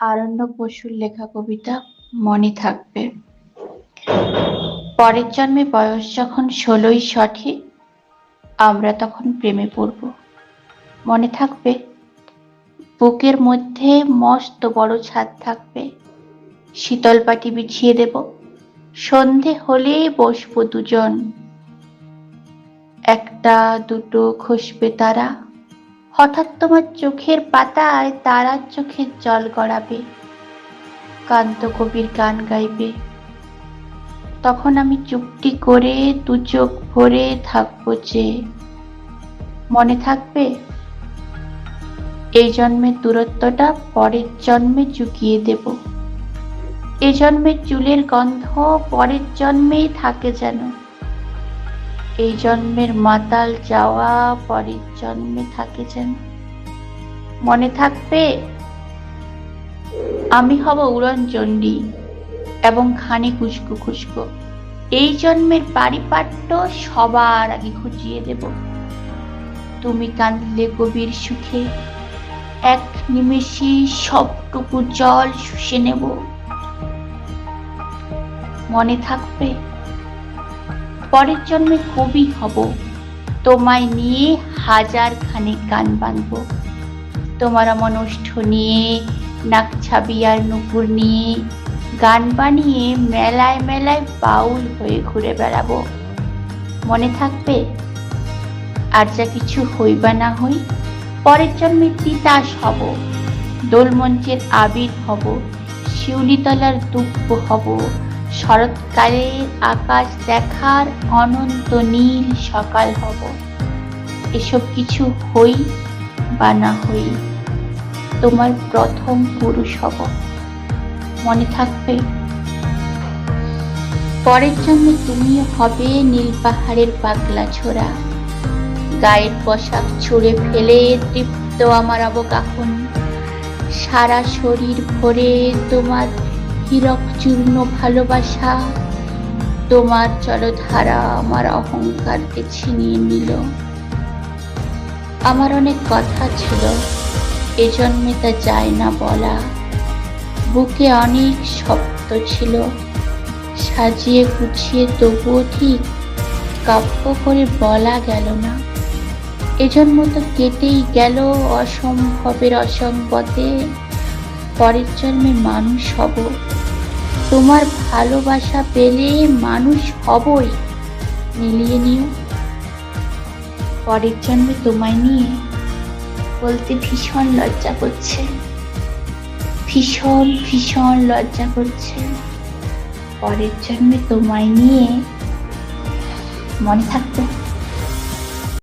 আরণ্যক বসুর লেখা কবিতা মনে থাকবে। পরের জন্মে বয়স যখন 16ই সঠিক, আমরা তখন প্রেমে পড়ব। মনে থাকবে? বুকের মধ্যে মস্ত বড় ছাদ থাকবে, শীতল পাটি বিছিয়ে দেব, সন্ধে হলে বসবো দুজন, একটা দুটো খসবে তারা, হঠাৎ তোমার চোখের পাতায় তারার চোখের জল গড়াবে, কান্ত কবির গান গাইবে। তখন আমি চুপটি করে দু চোখ ভরে থাকবো যে। মনে থাকবে? এই জন্মের দূরত্বটা পরের জন্মে চুকিয়ে দেব। এ জন্মের চুলের গন্ধ পরের জন্মেই থাকে যেন, এই জন্মের মাতাল যাওয়া পরের জন্মে থাকে যেন। মনে থাকবে? আমি হব উড়ন চণ্ডী এবং খানিক উস্কো খুস্কো, এই জন্মের পারিপাট্য সবার আগে খুঁজিয়ে দেব। তুমি কাঁদলে কবির সুখে, এক নিমেষে সবটুকু জল শুষে নেব। মনে থাকবে? পরের জন্মে কবি হব, তোমায় নিয়ে হাজার খানেক গান বাঁধব। তোমার আমার ওষ্ঠ নিয়ে, নাক ছাবি আর নুপুর নিয়ে গান বানিয়ে মেলায় মেলায় বাউল হয়ে ঘুরে বেড়াবো। মনে থাকবে? আর যা কিছু হই বা না হই, পরের জন্মে তিতাস হব, দোলমঞ্চের আবির হব, শিউলিতলার দুব্ব হব, শরৎকালের আকাশ দেখার অনন্ত নীল সকাল হব। এসব কিছু হই বা না হই, তোমার প্রথম পুরুষ হব। মনে থাকবে? পরের জন্মে তুমিও হবে নীল পাহাড়ের পাগলা ছোড়া, গায়ের পোশাক ছুঁড়ে ফেলে তৃপ্ত আমার অবগাহন, সারা শরীর ভরে তোমার হীরক চূর্ণ ভালোবাসা, তোমার জলধারা আমার অহংকারকে ছিনিয়ে নিল। আমার অনেক কথা ছিল, এ জন্মে তা যায় না বলা, বুকে অনেক শব্দ ছিল, সাজিয়ে গুছিয়ে তবুও ঠিক কাব্য করে বলা গেল না। এ জন্ম তো কেটেই গেল অসম্ভবের অসম্বতে, পরের জন্মে মানুষ হব, তোমার ভালোবাসা পেলে মানুষ হবই, মিলিয়ে নিও। পরের জন্মে তোমায় নিয়ে বলতে ভীষণ লজ্জা করছে, ভীষণ ভীষণ লজ্জা করছে। পরের জন্মে তোমায় নিয়ে। মনে থাকবে?